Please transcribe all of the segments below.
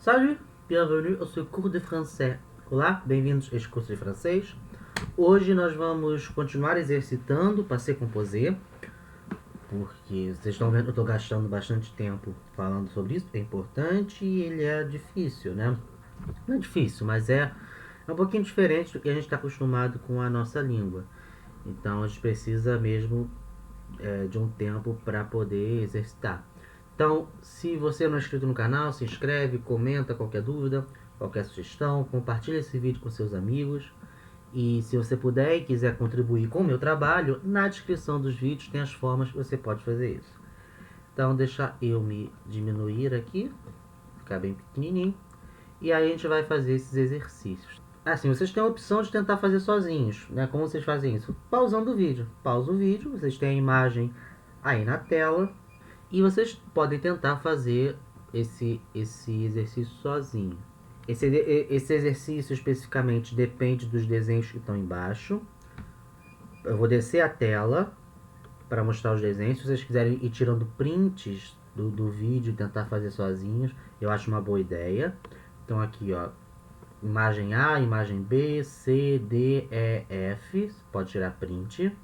Salut, bienvenue ao seu cours de français. Olá, bem-vindos a este curso de francês. Hoje nós vamos continuar exercitando passé composé, porque vocês estão vendo que eu estou gastando bastante tempo falando sobre isso. É importante e ele é difícil, né? Não é difícil, mas é um pouquinho diferente do que a gente está acostumado com a nossa língua. Então a gente precisa mesmo de um tempo para poder exercitar. Então, se você não é inscrito no canal, se inscreve, comenta qualquer dúvida, qualquer sugestão, compartilha esse vídeo com seus amigos. E se você puder e quiser contribuir com o meu trabalho, na descrição dos vídeos tem as formas que você pode fazer isso. Então, deixa eu me diminuir aqui, ficar bem pequenininho. E aí a gente vai fazer esses exercícios. Assim, vocês têm a opção de tentar fazer sozinhos, né? Como vocês fazem isso? Pausando o vídeo. Pausa o vídeo, vocês têm a imagem aí na tela. E vocês podem tentar fazer esse exercício sozinho. Esse exercício especificamente depende dos desenhos que estão embaixo. Eu vou descer a tela para mostrar os desenhos. Se vocês quiserem ir tirando prints do vídeo e tentar fazer sozinhos, eu acho uma boa ideia. Então aqui, ó, imagem A, imagem B, C, D, E, F, pode tirar print.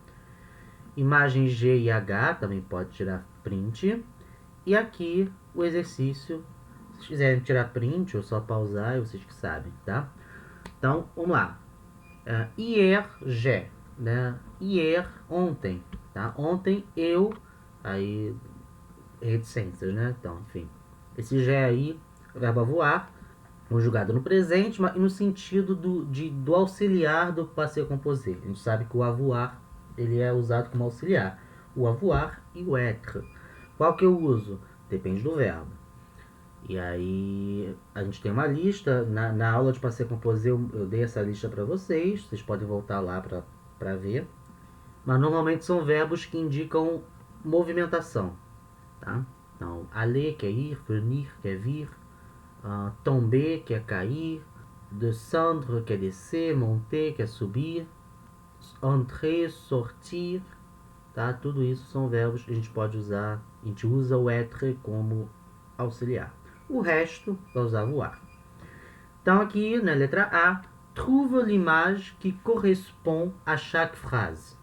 Imagem G e H também pode tirar print. E aqui o exercício, se vocês quiserem tirar print ou só pausar, vocês que sabem, tá? Então, vamos lá. Hier, j'ai, né? Hier, ontem, tá? Ontem eu, aí, reticências, né? Então, enfim. Esse j'ai aí, verbo avoir, conjugado no presente, mas no sentido do auxiliar do passé composé. A gente sabe que o avoir, ele é usado como auxiliar. O avoir e o être. Qual que eu uso? Depende do verbo. E aí a gente tem uma lista. Na aula de passé composé eu dei essa lista para vocês. Vocês podem voltar lá para ver. Mas normalmente são verbos que indicam movimentação. Tá? Então, aller, que é ir, venir, que é vir, tomber, que é cair, descendre, que é descer, monter, que é subir, entrer, sortir, tá? Tudo isso são verbos que a gente pode usar, a gente usa o être como auxiliar. O resto vai usar voar. Então aqui na letra A, trouve l'image qui correspond à chaque phrase.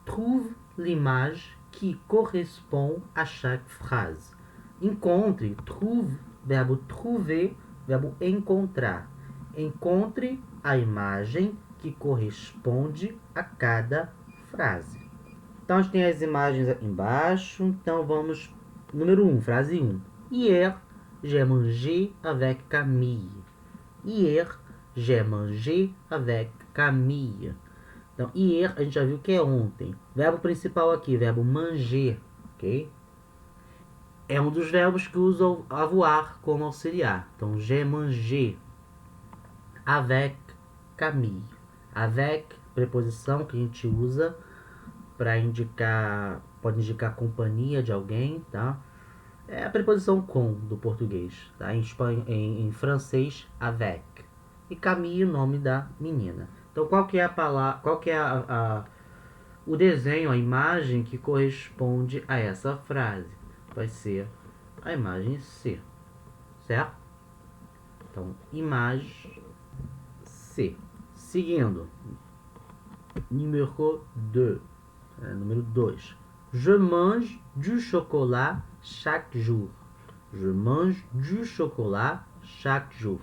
Trouve l'image qui correspond à chaque phrase. Encontre, trouve, verbo trouver, verbo encontrar. Encontre a imagem que corresponde a cada frase. Então, a gente tem as imagens aqui embaixo. Então, vamos... Número 1, frase 1. Hier, j'ai mangé avec Camille. Hier, j'ai mangé avec Camille. Então, hier, a gente já viu que é ontem. Verbo principal aqui, verbo manger, ok? É um dos verbos que usa o avoir como auxiliar. Então, j'ai mangé avec Camille. Avec, preposição que a gente usa para indicar, pode indicar companhia de alguém, tá? É a preposição com do português, tá? Em francês, avec. E Camille, o nome da menina. Então, qual que é a palavra, qual que é o desenho, a imagem que corresponde a essa frase? Vai ser a imagem C, certo? Então, imagem C. Seguindo, número 2. Número 2. Je mange du chocolat chaque jour. Je mange du chocolat chaque jour.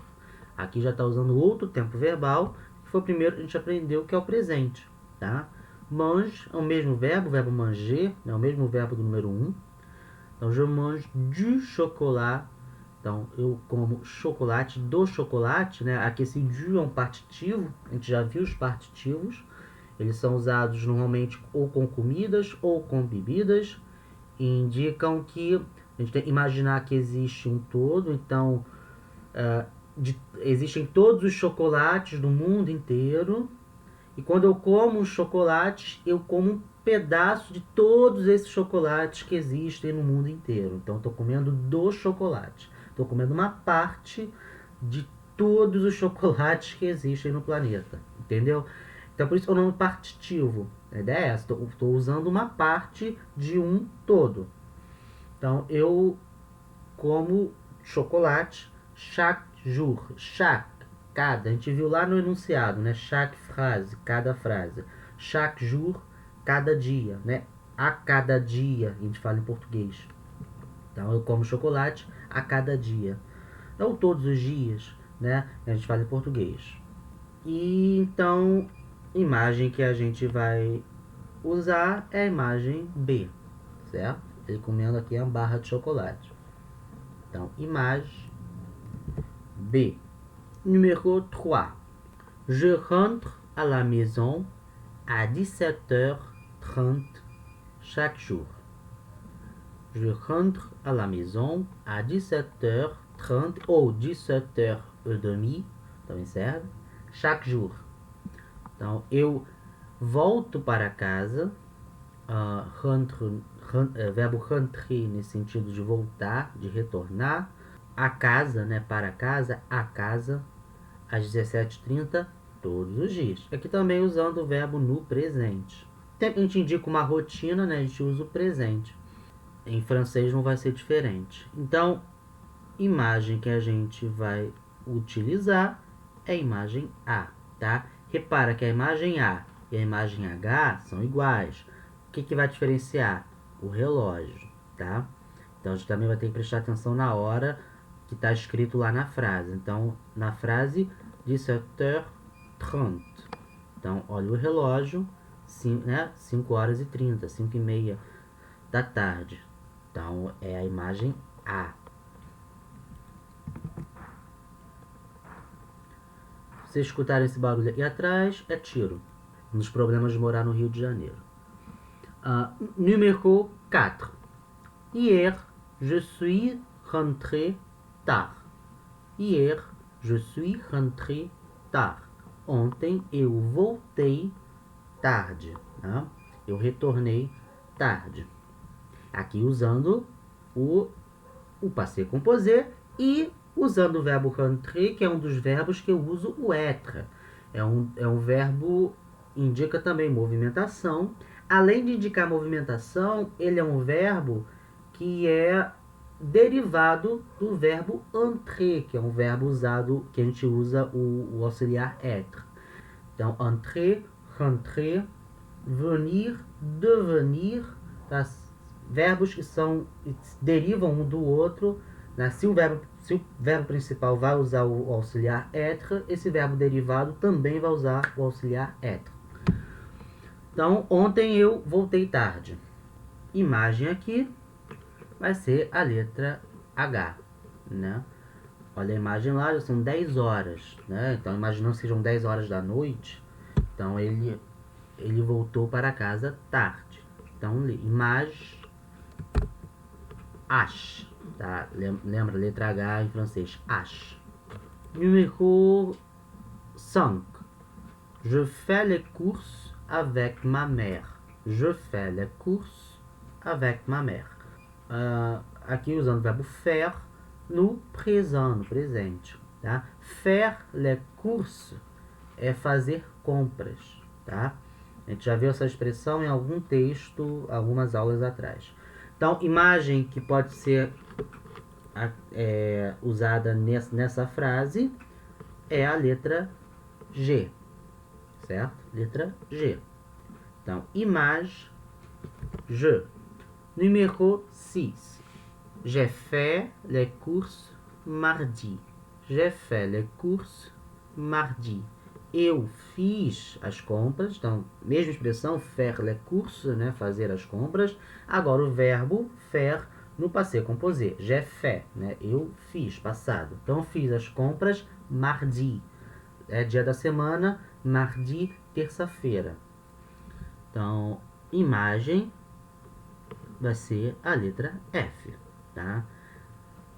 Aqui já está usando outro tempo verbal, que foi o primeiro que a gente aprendeu, que é o presente, tá? Mange é o mesmo verbo, o verbo manger, é o mesmo verbo do número 1. Então, je mange du chocolat. Então, eu como chocolate, do chocolate, né? Aqui esse du é um partitivo, a gente já viu os partitivos. Eles são usados normalmente ou com comidas ou com bebidas. E indicam que a gente tem que imaginar que existe um todo. Então, existem todos os chocolates do mundo inteiro. E quando eu como chocolates, eu como um pedaço de todos esses chocolates que existem no mundo inteiro. Então, estou comendo do chocolate. Estou comendo uma parte de todos os chocolates que existem no planeta. Entendeu? Então, por isso é o nome partitivo. A ideia é essa. Estou usando uma parte de um todo. Então, eu como chocolate chaque jour. Chaque, cada. A gente viu lá no enunciado, né? Chaque frase, cada frase. Chaque jour, cada dia, né? A cada dia, a gente fala em português. Então, eu como chocolate a cada dia. Não todos os dias, né? A gente fala em português. E então, imagem que a gente vai usar é a imagem B, certo? Ele comendo aqui uma barra de chocolate. Então, imagem B. Numéro 3. Je rentre à la maison à 17h30 chaque jour. Je rentre à la maison à 17h30 ou 17h30, também serve, chaque jour. Então, eu volto para casa, verbo rentrer nesse sentido de voltar, de retornar, a casa, né, para casa, a casa, às 17h30, todos os dias. Aqui também usando o verbo no presente. Sempre que a gente indica uma rotina, né, a gente usa o presente. Em francês não vai ser diferente. Então, imagem que a gente vai utilizar é a imagem A, tá? Repara que a imagem A e a imagem H são iguais. O que vai diferenciar? O relógio, tá? Então, a gente também vai ter que prestar atenção na hora que está escrito lá na frase. Então, na frase, 17h30. Então, olha o relógio, 5h30, 5h30 da tarde. Então, é a imagem A. Se vocês escutarem esse barulho aqui atrás, é tiro. Um dos problemas de morar no Rio de Janeiro. Numéro 4. Hier, je suis rentré tard. Hier, je suis rentré tard. Ontem eu voltei tarde. Né? Eu retornei tarde. Aqui usando o passé composé e usando o verbo rentrer, que é um dos verbos que eu uso o être. É um verbo, indica também movimentação. Além de indicar movimentação, ele é um verbo que é derivado do verbo entrer, que é um verbo usado, que a gente usa o auxiliar être. Então, entrer, rentrer, venir, devenir, tá? Verbos que derivam um do outro, né? Se o verbo principal vai usar o auxiliar être, esse verbo derivado também vai usar o auxiliar être. Então, ontem eu voltei tarde. Imagem aqui vai ser a letra H, né? Olha a imagem lá, já são 10 horas, né? Então, imaginando que sejam 10 horas da noite, então ele voltou para casa tarde. Então, imagem H, tá? Lembra, letra H em francês, H. Numéro 5. Je fais les courses avec ma mère. Je fais les courses avec ma mère. Aqui usando o verbo faire no présent, no presente. Tá? Faire les courses é fazer compras. Tá? A gente já viu essa expressão em algum texto, algumas aulas atrás. Então, imagem que pode ser usada nessa frase é a letra G, certo? Letra G. Então, image, je. Numéro 6. J'ai fait les courses mardi. J'ai fait les courses mardi. Eu fiz as compras, então, mesma expressão, faire les courses, né, fazer as compras. Agora o verbo faire no passé composé, j'ai fait, né, eu fiz, passado. Então, fiz as compras mardi, é dia da semana, mardi, terça-feira. Então, imagem vai ser a letra F, tá?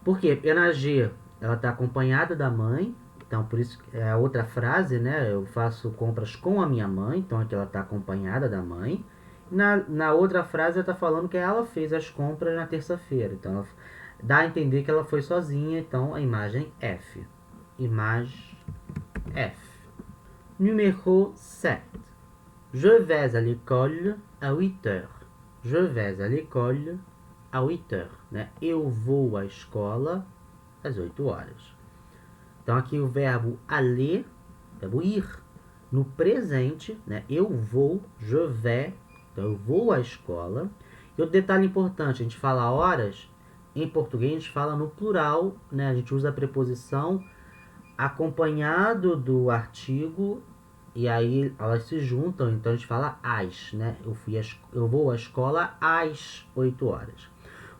Por quê? Porque na G ela está acompanhada da mãe. Então, por isso é a outra frase, né? Eu faço compras com a minha mãe. Então, aqui ela está acompanhada da mãe. Na outra frase, ela está falando que ela fez as compras na terça-feira. Então, ela dá a entender que ela foi sozinha. Então, a imagem F. Imagem F. Numéro 7. Je vais à l'école à 8h. Je vais à l'école à 8h. Né? Eu vou à escola às 8 horas. Então aqui o verbo aller, verbo ir, no presente, né? Eu vou, je vais, então eu vou à escola. E outro detalhe importante, a gente fala horas, em português a gente fala no plural, né? A gente usa a preposição acompanhado do artigo e aí elas se juntam, então a gente fala às, né? Eu vou à escola às 8 horas.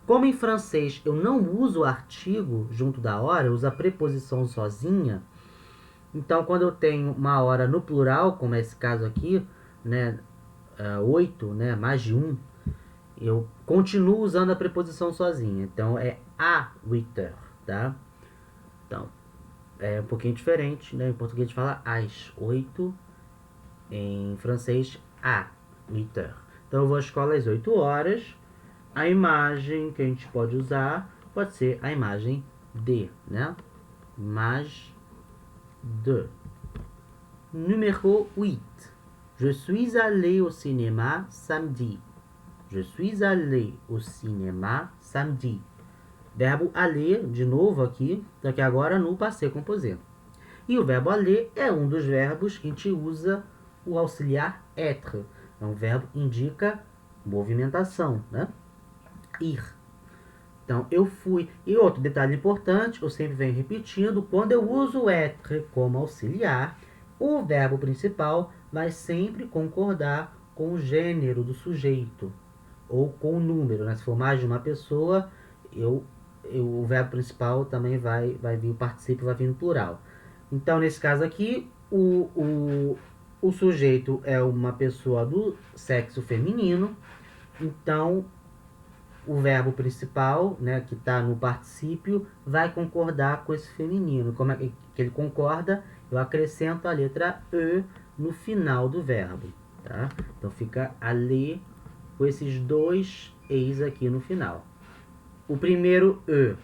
Como em francês eu não uso o artigo junto da hora, eu uso a preposição sozinha, então quando eu tenho uma hora no plural, como é esse caso aqui, né, 8, né, mais de um, eu continuo usando a preposição sozinha. Então é à 8 heures, tá? Então é um pouquinho diferente, né? Em português a gente fala às 8, em francês à 8 heures. Então eu vou à escola às 8 horas. A imagem que a gente pode usar pode ser a imagem de, né? Image de. Numéro 8. Je suis allé au cinéma samedi. Je suis allé au cinéma samedi. Verbo aller, de novo aqui, só que agora no passé composé. E o verbo aller é um dos verbos que a gente usa o auxiliar être. É um verbo que indica movimentação, né? Ir. Então, eu fui. E outro detalhe importante, eu sempre venho repetindo, quando eu uso o être como auxiliar, o verbo principal vai sempre concordar com o gênero do sujeito ou com o número, né? Se for mais de uma pessoa, o verbo principal também vai vir, o particípio vai vir no plural. Então, nesse caso aqui, o sujeito é uma pessoa do sexo feminino, então o verbo principal, né, que está no particípio, vai concordar com esse feminino. Como é que ele concorda? Eu acrescento a letra E no final do verbo, tá? Então fica aller com esses dois e's aqui no final. O primeiro E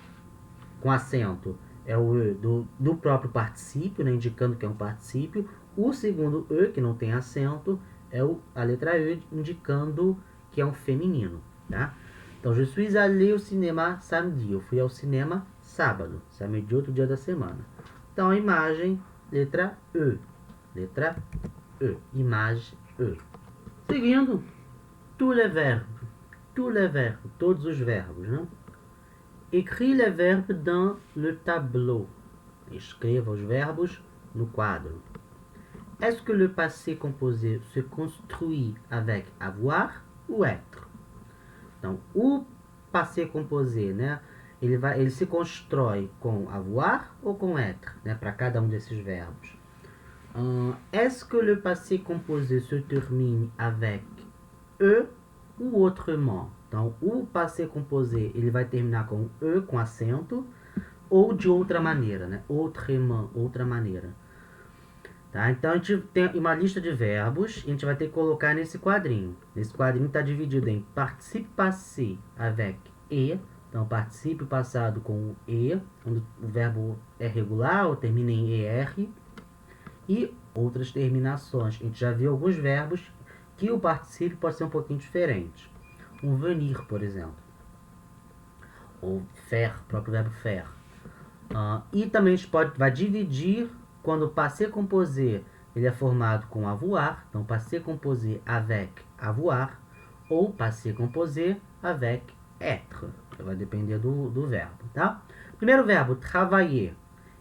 com acento é o E do próprio particípio, né, indicando que é um particípio. O segundo E, que não tem acento, é a letra E, indicando que é um feminino, tá? Então, je suis allé au cinéma samedi. Eu fui ao cinema sábado, samedi, outro dia da semana. Então, a imagem, letra E. Letra E. Imagem E. Seguindo, tous les verbes. Tous les verbes. Todos os verbos, né? Écris les verbes dans le tableau. Escreva os verbos no quadro. Est-ce que le passé composé se construit avec avoir ou être? Então, o passé composé, né? Ele se constrói com avoir ou com être, né? Para cada um desses verbos. Est-ce que le passé composé se termine avec e ou autrement? Então, o passé composé ele vai terminar com e, com acento, ou de outra maneira, né? Autrement, outra maneira. Tá? Então, a gente tem uma lista de verbos e a gente vai ter que colocar nesse quadrinho. Esse quadrinho está dividido em participe passé avec e. Então, participe passado com o e, quando o verbo é regular ou termina em er. E outras terminações. A gente já viu alguns verbos que o particípio pode ser um pouquinho diferente. Um venir, por exemplo. Ou faire, o próprio verbo faire. E também a gente vai dividir quando o passé composé ele é formado com avoir, então passé composé avec avoir, ou passé composé avec être. Vai depender do verbo, tá? Primeiro verbo, travailler.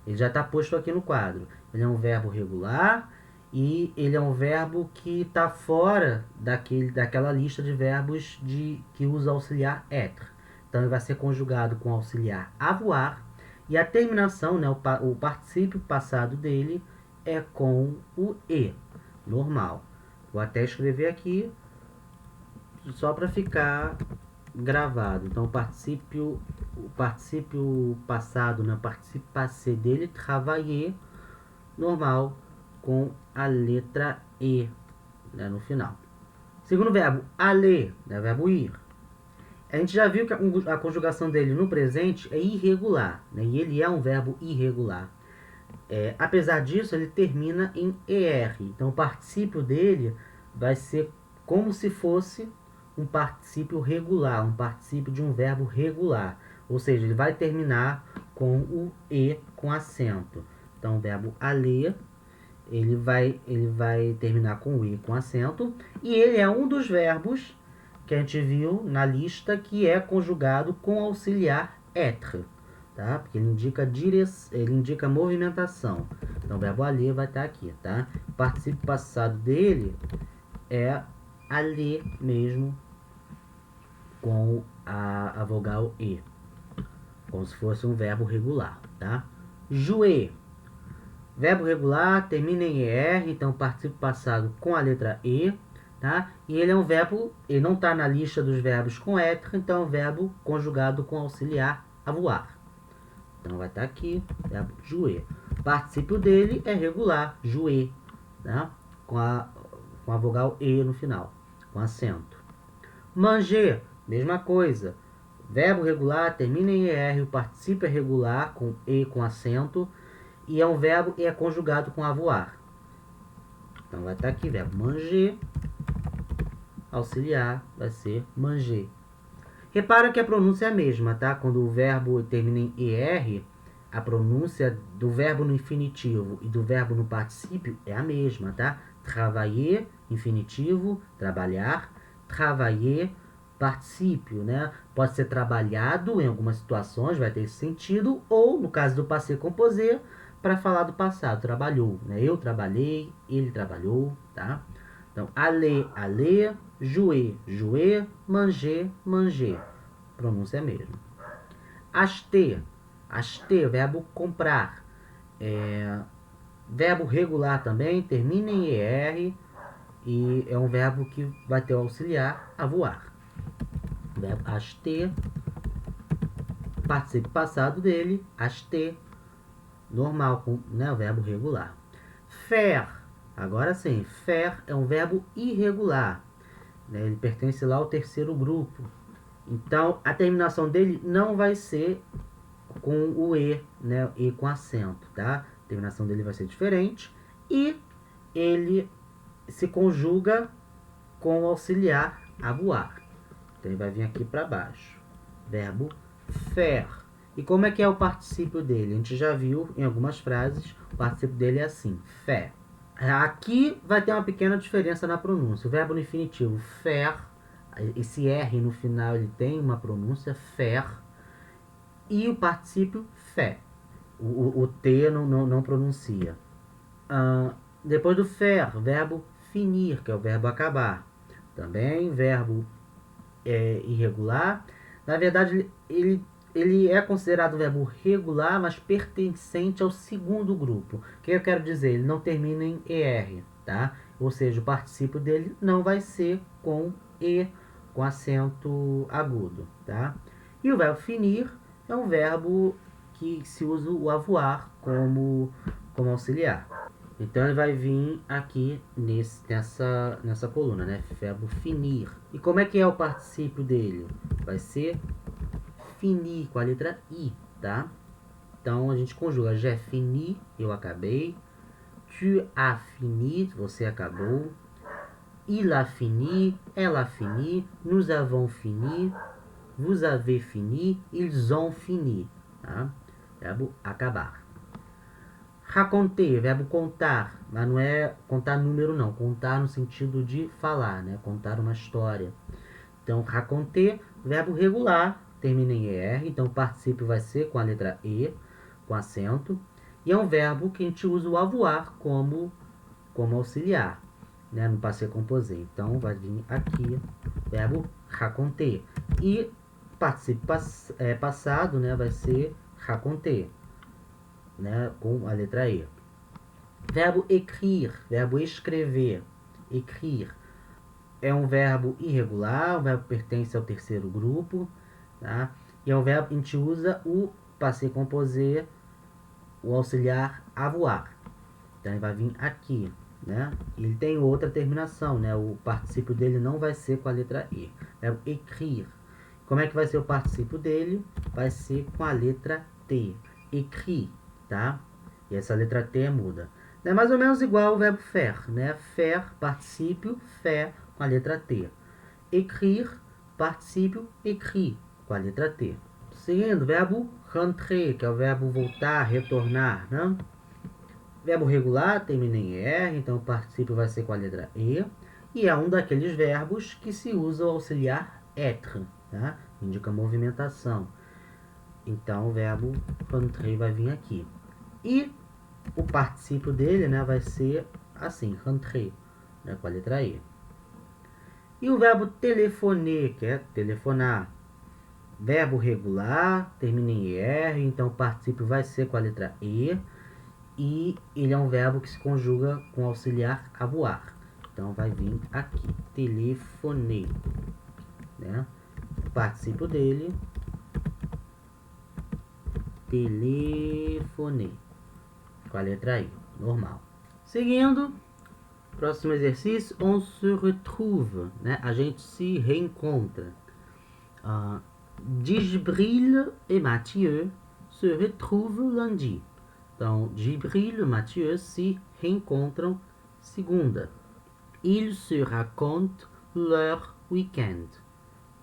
Ele já está posto aqui no quadro. Ele é um verbo regular e ele é um verbo que está fora daquela lista de verbos que usa auxiliar être. Então ele vai ser conjugado com auxiliar avoir. E a terminação, né, o particípio passado dele é com o e, normal. Vou até escrever aqui, só para ficar gravado. Então, o particípio passado, né, o particípio passé dele, travailler, normal, com a letra e, né, no final. Segundo verbo, aller, né, verbo ir. A gente já viu que a conjugação dele no presente é irregular, né? E ele é um verbo irregular. Apesar disso, ele termina em er. Então, o particípio dele vai ser como se fosse um particípio regular, um particípio de um verbo regular. Ou seja, ele vai terminar com o e com acento. Então, o verbo aller, ele vai terminar com i com acento. E ele é um dos verbos que a gente viu na lista que é conjugado com auxiliar être, tá? Porque ele indica movimentação. Então, o verbo aller vai estar aqui, tá? O particípio passado dele é aller mesmo, com a vogal E, como se fosse um verbo regular, tá? Jouer. Verbo regular, termina em ER, então participo passado com a letra E, tá? E ele é um verbo, ele não está na lista dos verbos com être, então é um verbo conjugado com auxiliar avoir. Então vai estar aqui, verbo jouer. O particípio dele é regular, jouer, tá? Com a vogal E no final, com acento. Manger, mesma coisa. Verbo regular, termina em ER, o particípio é regular, com E com acento, e é um verbo e é conjugado com avoir. Então vai estar aqui, verbo manger, auxiliar, vai ser manger. Repara que a pronúncia é a mesma, tá? Quando o verbo termina em ER, a pronúncia do verbo no infinitivo e do verbo no particípio é a mesma, tá? Travailler, infinitivo, trabalhar. Travailler, particípio, né? Pode ser trabalhado em algumas situações, vai ter esse sentido, ou no caso do passé composé, para falar do passado, trabalhou, né? Eu trabalhei, ele trabalhou, tá? Então, aller, aller, jouer, jouer, manger, manger. Pronúncia é a mesma. Acheter, acheter, verbo comprar. Verbo regular também, termina em ER e é um verbo que vai ter o auxiliar avoir. Verbo acheter, participe passado dele, acheter, normal, né, o verbo regular. Faire, agora sim, faire é um verbo irregular, né, ele pertence lá ao terceiro grupo. Então, a terminação dele não vai ser com o E, né, E com acento, tá? A terminação dele vai ser diferente e ele se conjuga com o auxiliar avoir. Então, ele vai vir aqui para baixo. Verbo faire. E como é que é o particípio dele? A gente já viu em algumas frases, o particípio dele é assim, faire. Aqui vai ter uma pequena diferença na pronúncia. O verbo no infinitivo, faire, esse R no final ele tem uma pronúncia, faire, e o particípio fait. O T não pronuncia. Depois do faire, verbo finir, que é o verbo acabar. Também verbo irregular. Na verdade, ele é considerado verbo regular, mas pertencente ao segundo grupo. O que eu quero dizer? Ele não termina em ER, tá? Ou seja, o particípio dele não vai ser com E, com acento agudo, tá? E o verbo finir é um verbo que se usa o avoir como auxiliar. Então ele vai vir aqui nessa coluna, né? Verbo finir. E como é que é o particípio dele? Vai ser fini, com a letra I, tá? Então a gente conjuga j'ai fini, eu acabei. Tu as fini, você acabou. Il a fini, ela a fini. Nous avons fini, vous avez fini, ils ont fini, tá? Verbo acabar. Raconter, verbo contar, mas não é contar número não, contar no sentido de falar, né? Contar uma história. Então, raconter, verbo regular, termina em ER, então o particípio vai ser com a letra E, com acento, e é um verbo que a gente usa o avoir como auxiliar, né? No passé composé. Então, vai vir aqui, verbo raconter. E particípio passado, né? Vai ser raconter, né, com a letra E. Verbo écrire, verbo escrever. Écrire é um verbo irregular, o verbo pertence ao terceiro grupo, tá? E é um verbo que a gente usa o passé composé, o auxiliar avoir. Então ele vai vir aqui, né? Ele tem outra terminação, né? O particípio dele não vai ser com a letra E. Verbo écrire. Como é que vai ser o particípio dele? Vai ser com a letra T. Écrit, tá? E essa letra T é muda. É mais ou menos igual ao verbo faire, né? Faire, particípio, faire, com a letra T. Écrire, particípio, écrit, com a letra T. Seguindo, verbo rentrer, que é o verbo voltar, retornar, né? Verbo regular termina em ER, então o particípio vai ser com a letra E. E é um daqueles verbos que se usa o auxiliar être, tá? Indica movimentação. Então o verbo rentrer vai vir aqui. E o particípio dele, né, vai ser assim, rentrer, né, com a letra E. E o verbo téléphoner, que é telefonar. Verbo regular, termina em ER, então o particípio vai ser com a letra E. E ele é um verbo que se conjuga com auxiliar avoir. Então vai vir aqui, téléphoner, né? O particípio dele, téléphoner, com a letra I, normal. Seguindo, próximo exercício, on se retrouve, né? A gente se reencontra. Djibril et Mathieu se retrouvent lundi. Então, Djibril e Mathieu se reencontram segunda. Ils se racontent leur week-end.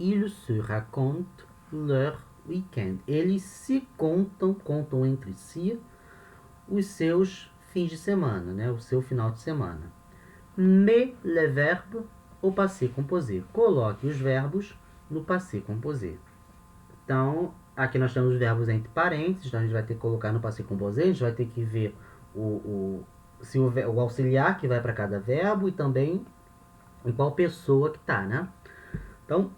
Ils se racontent leur week-end. Eles se contam entre si os seus fins de semana, né? O seu final de semana. Mais le verbe au passé composé. Coloque os verbos no passé composé. Então, aqui nós temos os verbos entre parênteses, então a gente vai ter que colocar no passé composé, a gente vai ter que ver se o auxiliar que vai para cada verbo e também em qual pessoa que tá, né? Então,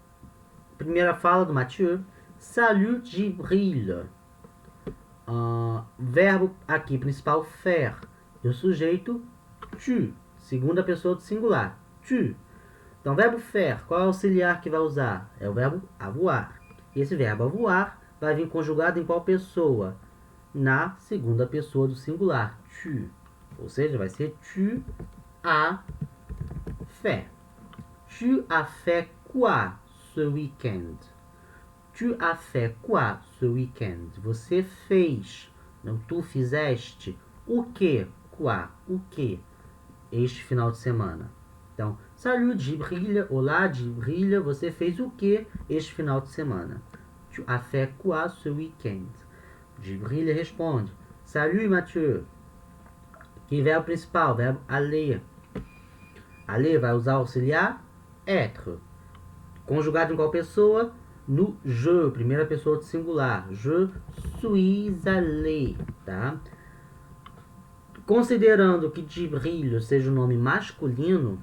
primeira fala do Mathieu. Salut Djibril. Verbo aqui principal, faire. E o sujeito, tu. Segunda pessoa do singular, tu. Então, verbo faire, qual é o auxiliar que vai usar? É o verbo avoir. E esse verbo avoir vai vir conjugado em qual pessoa? Na segunda pessoa do singular, tu. Ou seja, vai ser tu as fait. Tu as fait quoi ce week-end? Tu as fait quoi ce week-end? Você fez, não, tu fizeste o que? Quoi? O que? Este final de semana. Então, salut Djibril, olá Djibril, você fez o que este final de semana? Tu as fait quoi ce week-end? Djibril responde, salut Mathieu. Que verbo principal? Verbo aller. Aller vai usar o auxiliar être. Conjugado em qual pessoa? No je, primeira pessoa do singular. Je suis allé, tá? Considerando que Djibril seja um nome masculino,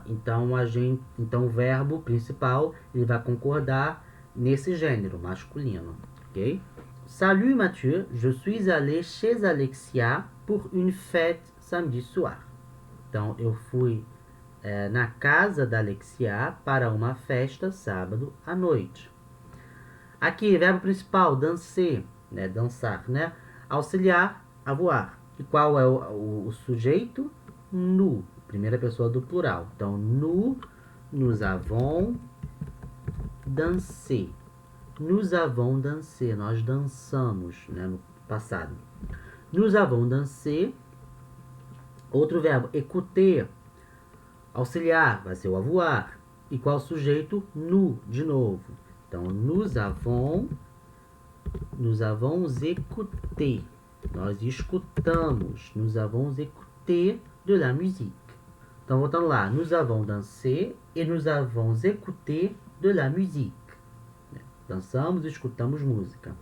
então o verbo principal ele vai concordar nesse gênero masculino, ok? Salut Mathieu, je suis allé chez Alexia pour une fête samedi soir. Então eu fui na casa da Alexia para uma festa sábado à noite. Aqui, verbo principal, danser, né? Dançar, né? Auxiliar, avoir. E qual é o sujeito? Nous, primeira pessoa do plural. Então, nous avons dansé. Nous avons dansé, nós dançamos, né? No passado. Nous avons dansé. Outro verbo, écouter. Auxiliar vai ser o avoir. E qual sujeito? Nous, de novo. Então, nous avons écouté. Nós escutamos. Nous avons écouté de la musique. Então, voltando lá. Nous avons dansé et nous avons écouté de la musique. Dançamos e escutamos música.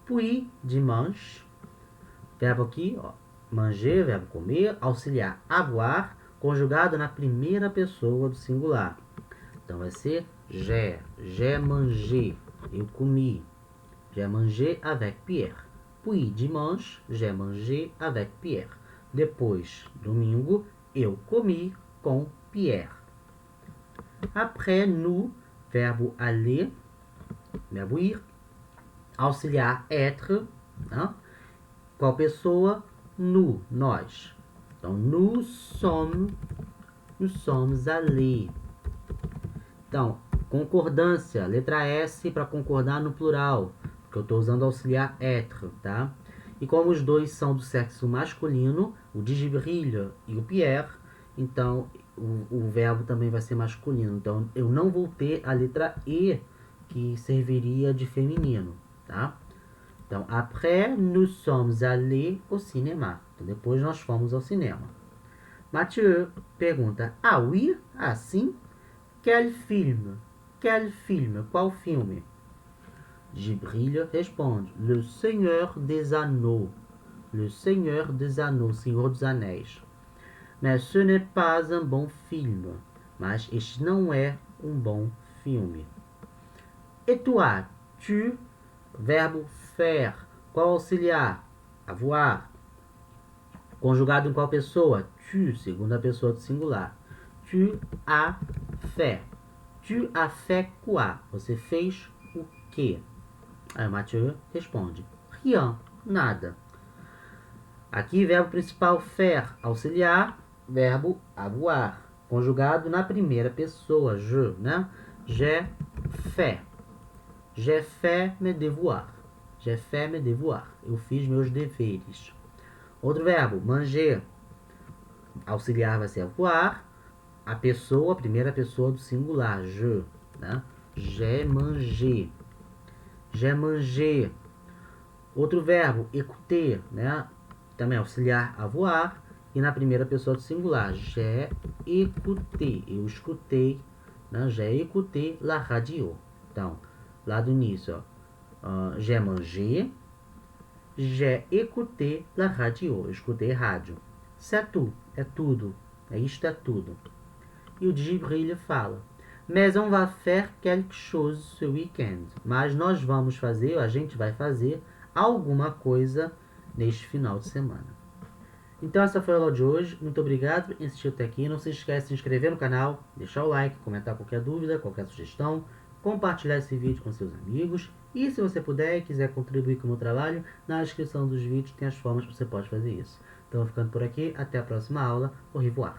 Puis, dimanche. Verbo aqui, ó. Manger, verbo comer. Auxiliar, avoir. Conjugado na primeira pessoa do singular. Então, vai ser j'ai mangé, eu comi. J'ai mangé avec Pierre. Puis, dimanche, j'ai mangé avec Pierre. Depois, domingo, eu comi com Pierre. Après, nous, verbo aller, verbo ir. Auxiliar, être. Né? Qual pessoa? Nous, nós. Então, nous sommes allés. Então, concordância, letra S para concordar no plural, porque eu estou usando auxiliar être, tá? E como os dois são do sexo masculino, o Djibril e o Pierre, então o verbo também vai ser masculino. Então, eu não vou ter a letra E, que serviria de feminino, tá? Então, après, nous sommes allés au cinéma. Então, depois nós fomos ao cinema. Mathieu pergunta, ah oui? Ah, sim? Quel film? Quel film? Qual filme? Gibril responde, Le Seigneur des Anneaux. Le Seigneur des Anneaux, Senhor dos Anéis. Mais ce n'est pas un bon film. Mas este não é um bom filme. Et toi, tu, verbo faire. Qual auxiliar? Avoir. Conjugado em qual pessoa? Tu, segunda pessoa do singular. Tu as fait. Tu as fait quoi? Você fez o quê? Aí o Mathieu responde, rien, nada. Aqui, verbo principal, faire, auxiliar, verbo avoir, conjugado na primeira pessoa, je, né? J'ai fait. J'ai fait mes devoirs. J'ai fait mes devoirs. Eu fiz meus deveres. Outro verbo, manger. Auxiliar vai ser avoir. A pessoa, a primeira pessoa do singular, je, né? J'ai mangé. J'ai mangé. Outro verbo, écouter, né? Também auxiliar avoir. E na primeira pessoa do singular, j'ai écouté. Eu escutei, né? J'ai écouté la radio. Então, lá do início, ó. J'ai mangé. J'ai écouté la radio. Eu escutei rádio. C'est tout. É tudo. Isto é tudo. E o Gibril fala, mais on va faire quelque chose ce week-end. Mas nós vamos fazer, a gente vai fazer alguma coisa neste final de semana. Então essa foi a aula de hoje. Muito obrigado por assistir até aqui. Não se esqueça de se inscrever no canal, deixar o like, comentar qualquer dúvida, qualquer sugestão, compartilhar esse vídeo com seus amigos. E se você puder e quiser contribuir com o meu trabalho, na descrição dos vídeos tem as formas que você pode fazer isso. Então ficando por aqui, até a próxima aula. Au revoir.